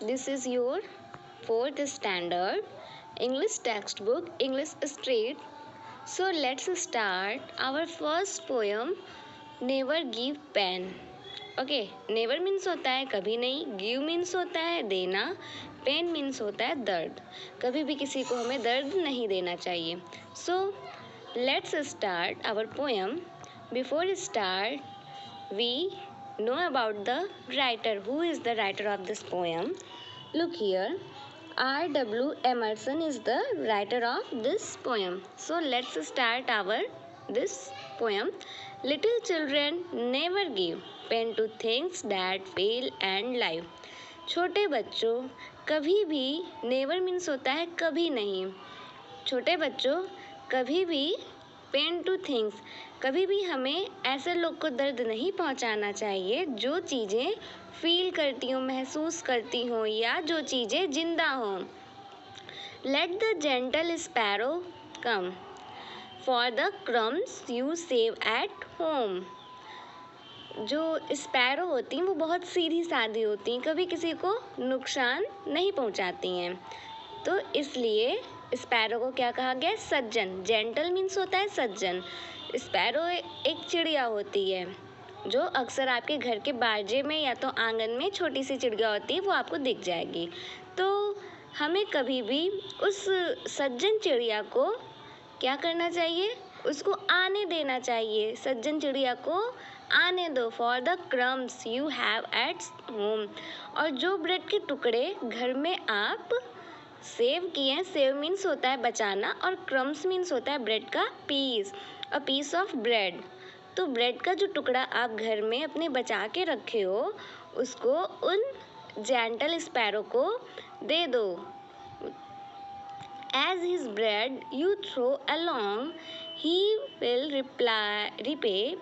This is your fourth standard English textbook, English Street. So let's start our first poem, Never Give Pen. Okay, never means होता है कभी नहीं, give means होता है देना, pen means होता है दर्द. कभी भी किसी को हमें दर्द नहीं देना चाहिए. So let's start our poem. Before start we know about the writer. Who is the writer of this poem? Look here. R.W. Emerson is the writer of this poem. So let's start our this poem. Little children never give pen to things that fail and live. छोटे बच्चों कभी भी, never means होता है कभी नहीं. छोटे बच्चों कभी भी, पेन टू थिंग्स, कभी भी हमें ऐसे लोग को दर्द नहीं पहुंचाना चाहिए जो चीज़ें फील करती हों, महसूस करती हों, या जो चीज़ें जिंदा हों. Let the gentle sparrow come for the crumbs you save at home. जो स्पैरो होती हैं वो बहुत सीधी सादी होती हैं, कभी किसी को नुकसान नहीं पहुंचाती हैं. तो इसलिए स्पैरो को क्या कहा गया? सज्जन. जेंटल मीन्स होता है सज्जन. स्पैरो एक चिड़िया होती है जो अक्सर आपके घर के बारजे में या तो आंगन में छोटी सी चिड़िया होती है, वो आपको दिख जाएगी. तो हमें कभी भी उस सज्जन चिड़िया को क्या करना चाहिए? उसको आने देना चाहिए. सज्जन चिड़िया को आने दो. For the crumbs you have at home. और जो ब्रेड के टुकड़े घर में आप सेव किए हैं, सेव मीन्स होता है बचाना, और क्रम्स मीन्स होता है ब्रेड का piece, a piece of bread. तो ब्रेड का जो टुकड़ा आप घर में अपने बचा के रखे हो, उसको उन जेंटल स्पैरो को दे दो. As his bread you throw along, he will repay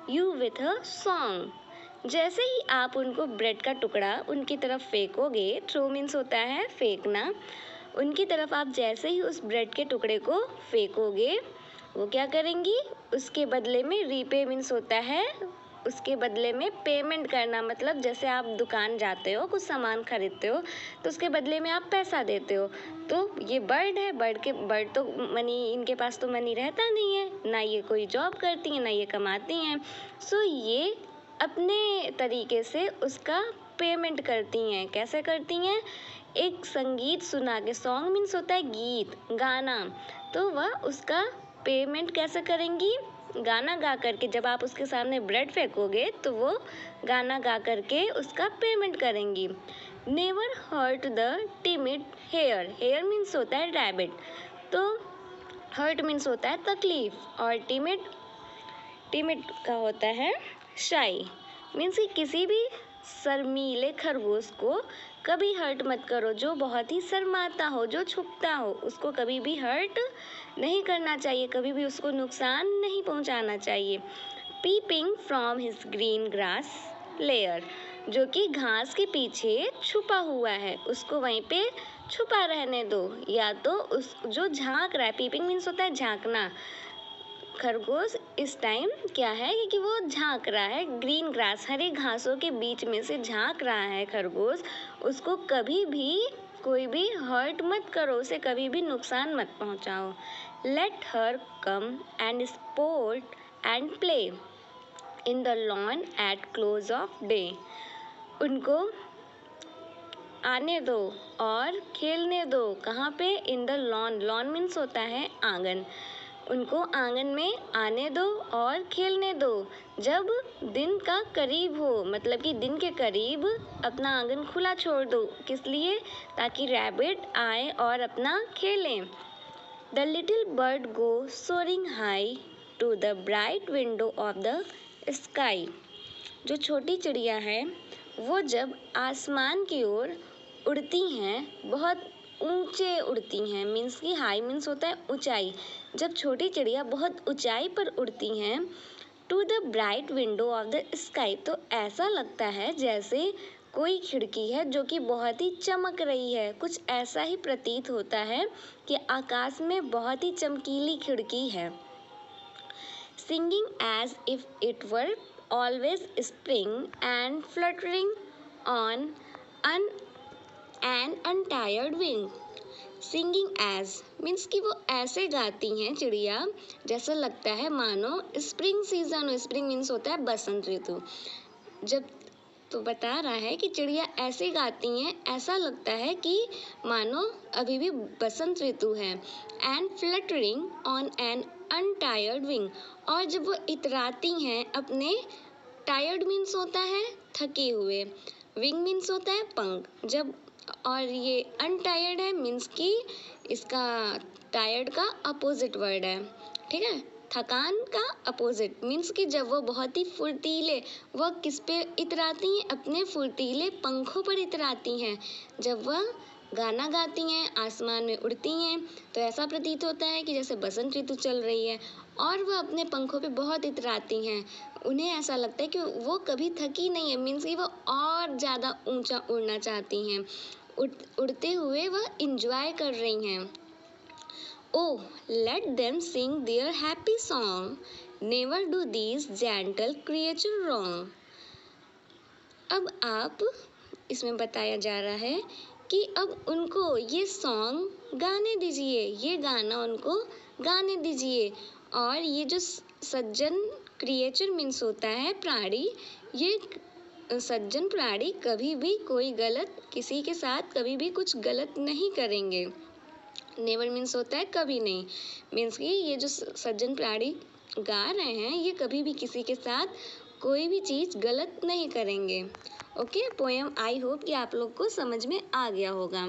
you with a song. जैसे ही आप उनको ब्रेड का टुकड़ा उनकी तरफ फेंकोगे, थ्रो मीन्स होता है फेंकना, उनकी तरफ आप जैसे ही उस ब्रेड के टुकड़े को फेंकोगे, वो क्या करेंगी? उसके बदले में, रीपे मीन्स होता है उसके बदले में पेमेंट करना. मतलब जैसे आप दुकान जाते हो, कुछ सामान खरीदते हो, तो उसके बदले में आप पैसा देते हो. तो ये बर्ड है, बर्ड तो मनी, इनके पास तो मनी रहता नहीं है, ना ये कोई जॉब करती हैं, ना ये कमाती हैं. सो ये अपने तरीके से उसका पेमेंट करती हैं. कैसे करती हैं? एक संगीत सुना के. सॉन्ग मीन्स होता है गीत, गाना. तो वह उसका पेमेंट कैसे करेंगी? गाना गा करके. जब आप उसके सामने ब्रेड फेंकोगे तो वो गाना गा करके उसका पेमेंट करेंगी. Never hurt the timid hare. Hare means होता है रैबिट. तो हर्ट मीन्स होता है तकलीफ, और टिमिड का होता है शाई. मीन्स कि किसी भी शर्मीले खरगोश को कभी हर्ट मत करो. जो बहुत ही शर्माता हो, जो छुपता हो, उसको कभी भी हर्ट नहीं करना चाहिए, कभी भी उसको नुकसान नहीं पहुंचाना चाहिए. Peeping from his green grass lair. जो कि घास के पीछे छुपा हुआ है, उसको वहीं पे छुपा रहने दो. या तो उस जो झांक रहा है, पीपिंग मीन्स होता है झांकना. खरगोश इस टाइम क्या है कि वो झांक रहा है. ग्रीन ग्रास, हरे घासों के बीच में से झांक रहा है खरगोश. उसको कभी भी कोई भी हर्ट मत करो, उसे कभी भी नुकसान मत पहुंचाओ. Let her come and sport and play in the lawn at close of day. उनको आने दो और खेलने दो. कहाँ पे? In the lawn. Lawn means होता है आंगन. उनको आंगन में आने दो और खेलने दो जब दिन का करीब हो. मतलब कि दिन के करीब अपना आंगन खुला छोड़ दो. किस लिए? ताकि रैबिट आए और अपना खेलें. The little bird go soaring high to the bright window of the sky. जो छोटी चिड़िया है वो जब आसमान की ओर उड़ती हैं, बहुत ऊंचे उड़ती हैं. मीन्स कि हाई मीन्स होता है ऊंचाई. जब छोटी चिड़िया बहुत ऊंचाई पर उड़ती हैं, to the bright window of the sky, तो ऐसा लगता है जैसे कोई खिड़की है जो कि बहुत ही चमक रही है. कुछ ऐसा ही प्रतीत होता है कि आकाश में बहुत ही चमकीली खिड़की है. Singing as if it were always spring and fluttering on an untired wing. Singing as means कि वो ऐसे गाती हैं चिड़िया जैसा लगता है मानो स्प्रिंग सीजन हो। स्प्रिंग मीन्स होता है बसंत ऋतु। जब तो बता रहा है कि चिड़िया ऐसे गाती हैं, ऐसा लगता है कि मानो अभी भी बसंत ऋतु है। And fluttering on an untired wing. और जब वो इतराती हैं अपने, टायर्ड मीन्स होता है थके हुए, विंग मीन्स होता है पंख। जब और ये अनटायर्ड है मीन्स कि इसका टायर्ड का अपोजिट वर्ड है, ठीक है। थकान का अपोजिट मीन्स कि जब वो बहुत ही फुर्तीले, वह किस पे इतराती हैं, अपने फुर्तीले पंखों पर इतराती हैं। जब वह गाना गाती हैं, आसमान में उड़ती हैं, तो ऐसा प्रतीत होता है कि जैसे बसंत ऋतु चल रही है और वह अपने पंखों पे बहुत इतराती हैं। उन्हें ऐसा लगता है कि वो कभी थकी नहीं है, मीन्स कि वो और ज़्यादा ऊंचा उड़ना चाहती हैं। उड़ते हुए वह इंजॉय कर रही हैं। Oh, let them sing their happy song. Never do these gentle creatures wrong. अब आप इसमें बताया जा रहा है कि अब उनको ये सॉन्ग गाने दीजिए, ये गाना उनको गाने दीजिए। और ये जो सज्जन क्रिएचर मीन्स होता है प्राणी, ये सज्जन प्राणी कभी भी कोई गलत, किसी के साथ कभी भी कुछ गलत नहीं करेंगे। नेवर मीन्स होता है कभी नहीं, मीन्स कि ये जो सज्जन प्राणी गा रहे हैं ये कभी भी किसी के साथ कोई भी चीज़ गलत नहीं करेंगे। ओके, पोएम आई होप कि आप लोग को समझ में आ गया होगा।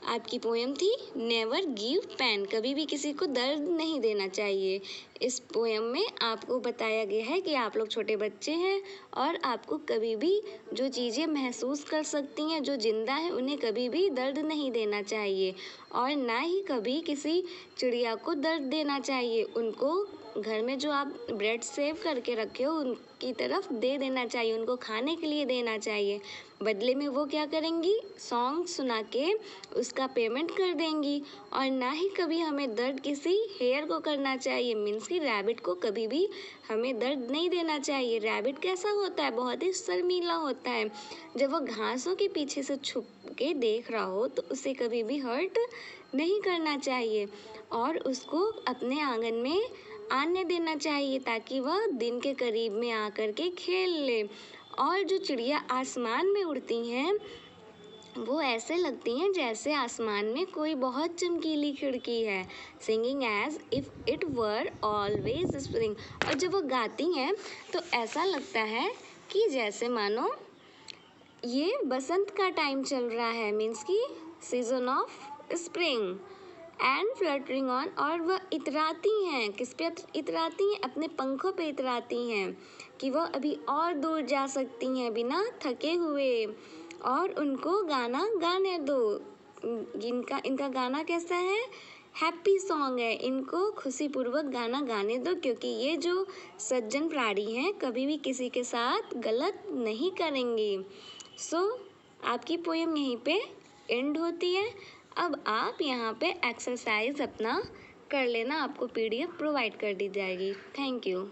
आपकी पोएम थी नेवर गिव पेन, कभी भी किसी को दर्द नहीं देना चाहिए। इस पोएम में आपको बताया गया है कि आप लोग छोटे बच्चे हैं और आपको कभी भी जो चीज़ें महसूस कर सकती हैं, जो जिंदा है, उन्हें कभी भी दर्द नहीं देना चाहिए और ना ही कभी किसी चिड़िया को दर्द देना चाहिए। उनको घर में जो आप ब्रेड सेव करके रखे हो उनकी तरफ दे देना चाहिए, उनको खाने के लिए देना चाहिए। बदले में वो क्या करेंगी, सॉन्ग सुना के उसका पेमेंट कर देंगी। और ना ही कभी हमें दर्द किसी हेयर को करना चाहिए, मीन्स कि रैबिट को कभी भी हमें दर्द नहीं देना चाहिए। रैबिट कैसा होता है, बहुत ही शर्मीला होता है। जब वो घासों के पीछे से छुप के देख रहा हो तो उसे कभी भी हर्ट नहीं करना चाहिए और उसको अपने आंगन में आने देना चाहिए ताकि वह दिन के करीब में आकर के खेल ले। और जो चिड़िया आसमान में उड़ती हैं वो ऐसे लगती हैं जैसे आसमान में कोई बहुत चमकीली खिड़की है। Singing as if it were always spring. और जब वो गाती हैं तो ऐसा लगता है कि जैसे मानो ये बसंत का टाइम चल रहा है, मीन्स की season of spring. And fluttering on, और वह इतराती हैं, किस पे इतराती हैं, अपने पंखों पे इतराती हैं कि वह अभी और दूर जा सकती हैं बिना थके हुए और उनको गाना गाने दो। इनका गाना कैसा है, हैप्पी सॉन्ग है, इनको खुशीपूर्वक गाना गाने दो क्योंकि ये जो सज्जन प्राणी हैं कभी भी किसी के साथ गलत नहीं करेंगे। सो आपकी पोएम यहीं पे एंड होती है। अब आप यहाँ पे एक्सरसाइज अपना कर लेना, आपको PDF प्रोवाइड कर दी जाएगी। Thank you.